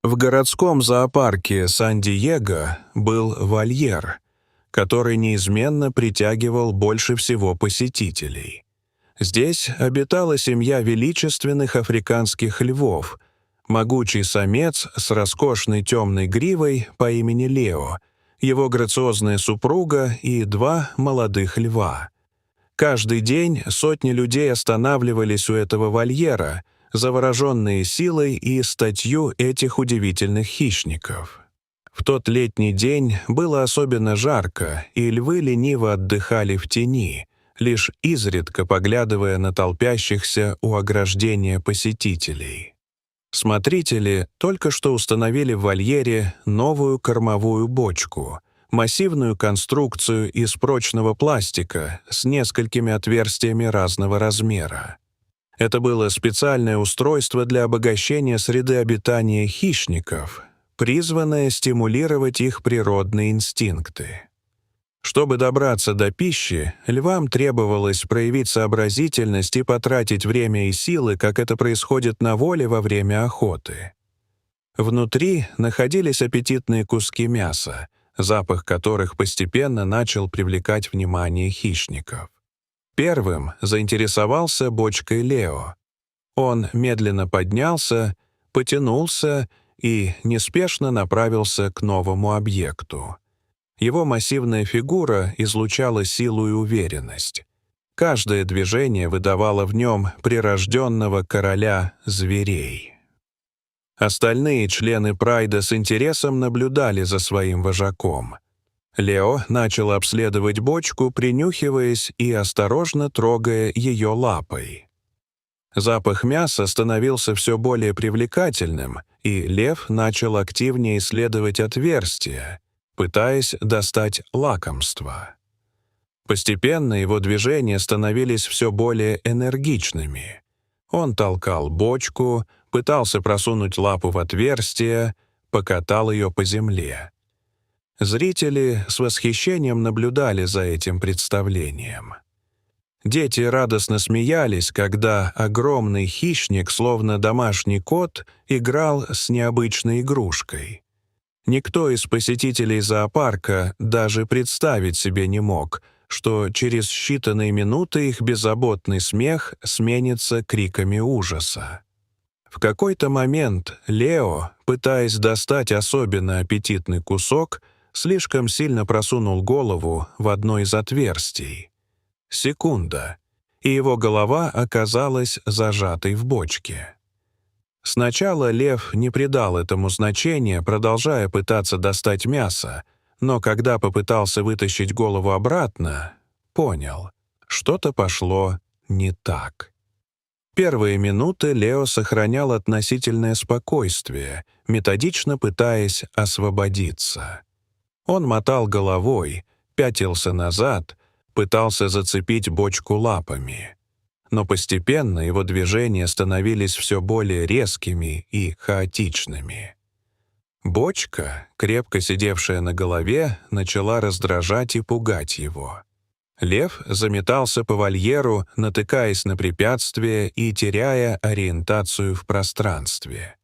В городском зоопарке Сан-Диего был вольер, который неизменно притягивал больше всего посетителей. Здесь обитала семья величественных африканских львов, могучий самец с роскошной темной гривой по имени Лео, его грациозная супруга и два молодых льва. Каждый день сотни людей останавливались у этого вольера, завороженные силой и статью этих удивительных хищников. В тот летний день было особенно жарко, и львы лениво отдыхали в тени, лишь изредка поглядывая на толпящихся у ограждения посетителей. Смотрители только что установили в вольере новую кормовую бочку, массивную конструкцию из прочного пластика с несколькими отверстиями разного размера. Это было специальное устройство для обогащения среды обитания хищников, призванное стимулировать их природные инстинкты. Чтобы добраться до пищи, львам требовалось проявить сообразительность и потратить время и силы, как это происходит на воле во время охоты. Внутри находились аппетитные куски мяса, запах которых постепенно начал привлекать внимание хищников. Первым заинтересовался бочкой Лео. Он медленно поднялся, потянулся и неспешно направился к новому объекту. Его массивная фигура излучала силу и уверенность. Каждое движение выдавало в нем прирожденного короля зверей. Остальные члены прайда с интересом наблюдали за своим вожаком. Лео начал обследовать бочку, принюхиваясь и осторожно трогая ее лапой. Запах мяса становился все более привлекательным, и лев начал активнее исследовать отверстия, пытаясь достать лакомство. Постепенно его движения становились все более энергичными. Он толкал бочку, пытался просунуть лапу в отверстие, покатал ее по земле. Зрители с восхищением наблюдали за этим представлением. Дети радостно смеялись, когда огромный хищник, словно домашний кот, играл с необычной игрушкой. Никто из посетителей зоопарка даже представить себе не мог, что через считанные минуты их беззаботный смех сменится криками ужаса. В какой-то момент Лео, пытаясь достать особенно аппетитный кусок, слишком сильно просунул голову в одно из отверстий. Секунда, и его голова оказалась зажатой в бочке. Сначала лев не придал этому значения, продолжая пытаться достать мясо, но когда попытался вытащить голову обратно, понял, что-то пошло не так. Первые минуты Лео сохранял относительное спокойствие, методично пытаясь освободиться. Он мотал головой, пятился назад, пытался зацепить бочку лапами. Но постепенно его движения становились все более резкими и хаотичными. Бочка, крепко сидевшая на голове, начала раздражать и пугать его. Лев заметался по вольеру, натыкаясь на препятствия и теряя ориентацию в пространстве.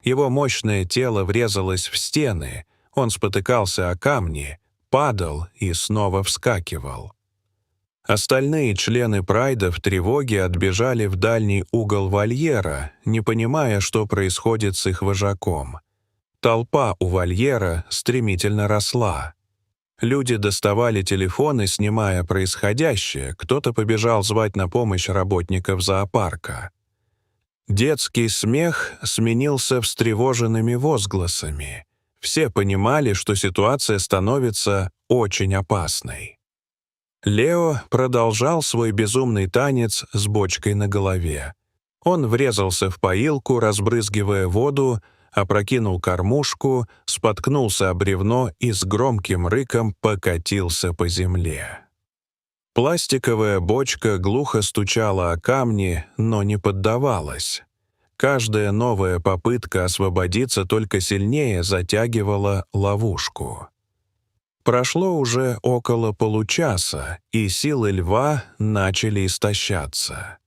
Его мощное тело врезалось в стены, он спотыкался о камни, падал и снова вскакивал. Остальные члены прайда в тревоге отбежали в дальний угол вольера, не понимая, что происходит с их вожаком. Толпа у вольера стремительно росла. Люди доставали телефоны, снимая происходящее, кто-то побежал звать на помощь работников зоопарка. Детский смех сменился встревоженными возгласами. Все понимали, что ситуация становится очень опасной. Лео продолжал свой безумный танец с бочкой на голове. Он врезался в поилку, разбрызгивая воду, опрокинул кормушку, споткнулся о бревно и с громким рыком покатился по земле. Пластиковая бочка глухо стучала о камни, но не поддавалась. Каждая новая попытка освободиться только сильнее затягивала ловушку. Прошло уже около получаса, и силы льва начали истощаться.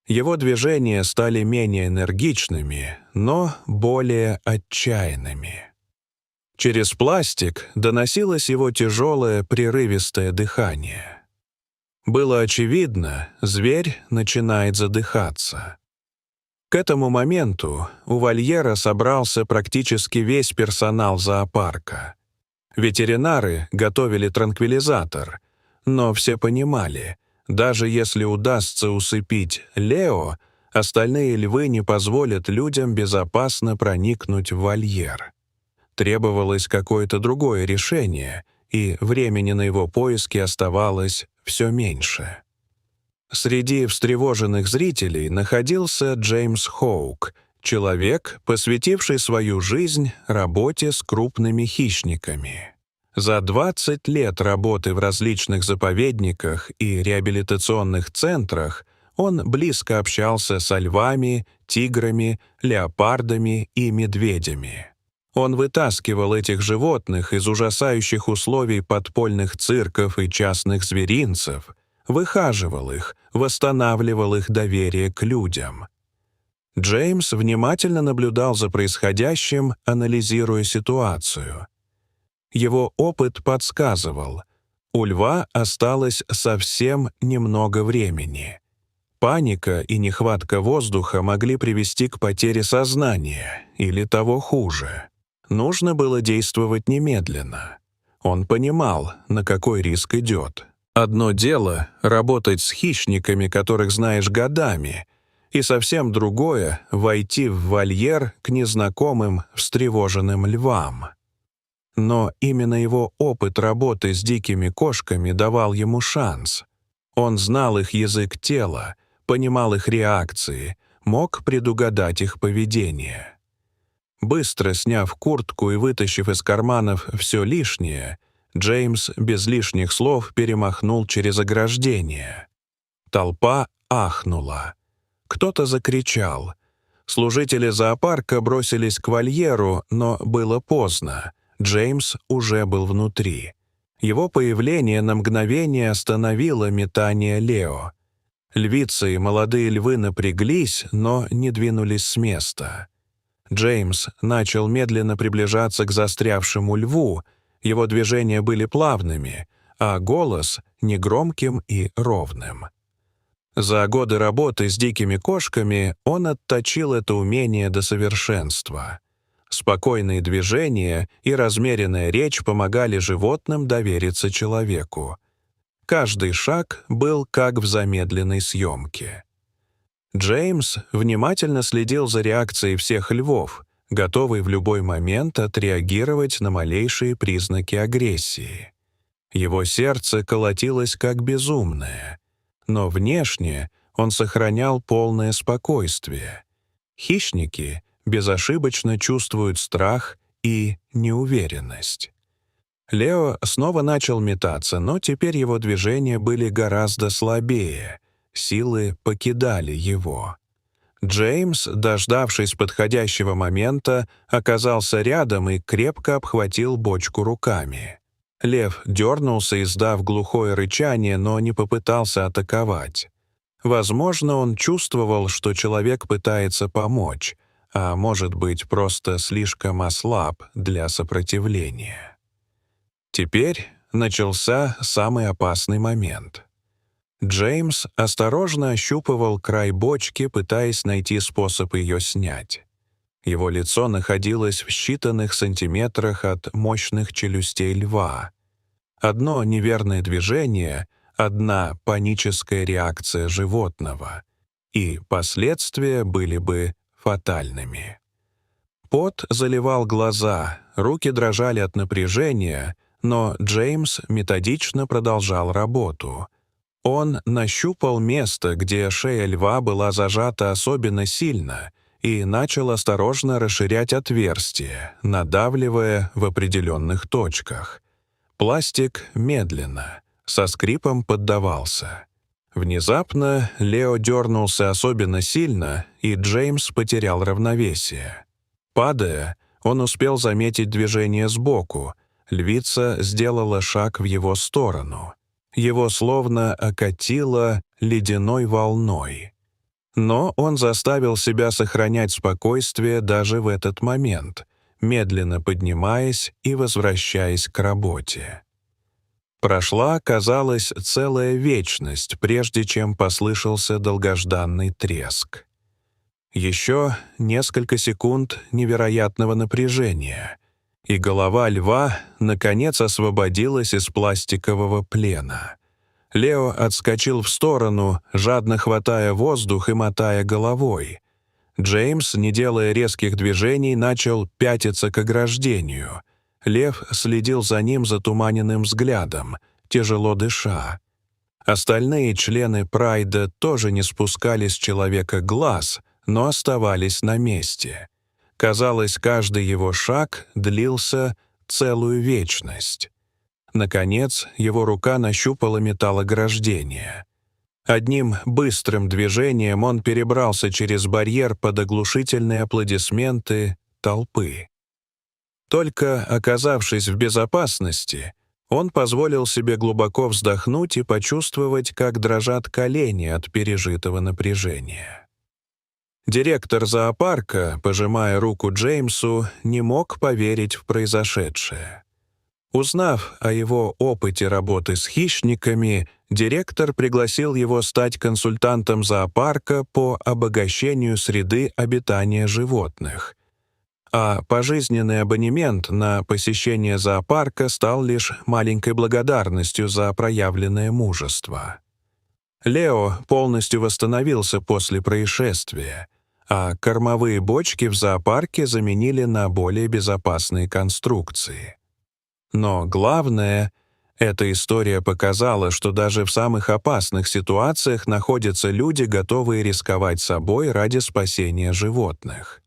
Его движения стали менее энергичными, но более отчаянными. Через пластик доносилось его тяжелое, прерывистое дыхание. Было очевидно, зверь начинает задыхаться. К этому моменту у вольера собрался практически весь персонал зоопарка. Ветеринары готовили транквилизатор, но все понимали, даже если удастся усыпить Лео, остальные львы не позволят людям безопасно проникнуть в вольер. Требовалось какое-то другое решение, и времени на его поиски оставалось все меньше. Среди встревоженных зрителей находился Джеймс Хоук, человек, посвятивший свою жизнь работе с крупными хищниками. За 20 лет работы в различных заповедниках и реабилитационных центрах он близко общался со львами, тиграми, леопардами и медведями. Он вытаскивал этих животных из ужасающих условий подпольных цирков и частных зверинцев, выхаживал их, восстанавливал их доверие к людям. Джеймс внимательно наблюдал за происходящим, анализируя ситуацию. Его опыт подсказывал, у льва осталось совсем немного времени. Паника и нехватка воздуха могли привести к потере сознания, или того хуже. Нужно было действовать немедленно. Он понимал, на какой риск идет. Одно дело — работать с хищниками, которых знаешь годами, и совсем другое — войти в вольер к незнакомым, встревоженным львам. Но именно его опыт работы с дикими кошками давал ему шанс. Он знал их язык тела, понимал их реакции, мог предугадать их поведение. Быстро сняв куртку и вытащив из карманов все лишнее, Джеймс без лишних слов перемахнул через ограждение. Толпа ахнула. Кто-то закричал. Служители зоопарка бросились к вольеру, но было поздно. Джеймс уже был внутри. Его появление на мгновение остановило метание Лео. Львицы и молодые львы напряглись, но не двинулись с места. Джеймс начал медленно приближаться к застрявшему льву. Его движения были плавными, а голос — негромким и ровным. За годы работы с дикими кошками он отточил это умение до совершенства. Спокойные движения и размеренная речь помогали животным довериться человеку. Каждый шаг был как в замедленной съемке. Джеймс внимательно следил за реакцией всех львов, готовый в любой момент отреагировать на малейшие признаки агрессии. Его сердце колотилось как безумное, но внешне он сохранял полное спокойствие. Хищники безошибочно чувствуют страх и неуверенность. Лео снова начал метаться, но теперь его движения были гораздо слабее, силы покидали его. Джеймс, дождавшись подходящего момента, оказался рядом и крепко обхватил бочку руками. Лев дернулся, издав глухое рычание, но не попытался атаковать. Возможно, он чувствовал, что человек пытается помочь, а может быть, просто слишком ослаб для сопротивления. Теперь начался самый опасный момент. Джеймс осторожно ощупывал край бочки, пытаясь найти способ ее снять. Его лицо находилось в считанных сантиметрах от мощных челюстей льва. Одно неверное движение, одна паническая реакция животного, и последствия были бы фатальными. Пот заливал глаза, руки дрожали от напряжения, но Джеймс методично продолжал работу. Он нащупал место, где шея льва была зажата особенно сильно, и начал осторожно расширять отверстие, надавливая в определенных точках. Пластик медленно, со скрипом поддавался. Внезапно Лео дернулся особенно сильно, и Джеймс потерял равновесие. Падая, он успел заметить движение сбоку. Львица сделала шаг в его сторону. Его словно окатило ледяной волной. Но он заставил себя сохранять спокойствие даже в этот момент, медленно поднимаясь и возвращаясь к работе. Прошла, казалось, целая вечность, прежде чем послышался долгожданный треск. Еще несколько секунд невероятного напряжения, и голова льва, наконец, освободилась из пластикового плена. Лео отскочил в сторону, жадно хватая воздух и мотая головой. Джеймс, не делая резких движений, начал пятиться к ограждению. Лев следил за ним затуманенным взглядом, тяжело дыша. Остальные члены Прайда тоже не спускали с человека глаз, но оставались на месте. Казалось, каждый его шаг длился целую вечность. Наконец, его рука нащупала металл ограждения. Одним быстрым движением он перебрался через барьер под оглушительные аплодисменты толпы. Только оказавшись в безопасности, он позволил себе глубоко вздохнуть и почувствовать, как дрожат колени от пережитого напряжения. Директор зоопарка, пожимая руку Джеймсу, не мог поверить в произошедшее. Узнав о его опыте работы с хищниками, директор пригласил его стать консультантом зоопарка по обогащению среды обитания животных. А пожизненный абонемент на посещение зоопарка стал лишь маленькой благодарностью за проявленное мужество. Лео полностью восстановился после происшествия, а кормовые бочки в зоопарке заменили на более безопасные конструкции. Но главное, эта история показала, что даже в самых опасных ситуациях находятся люди, готовые рисковать собой ради спасения животных.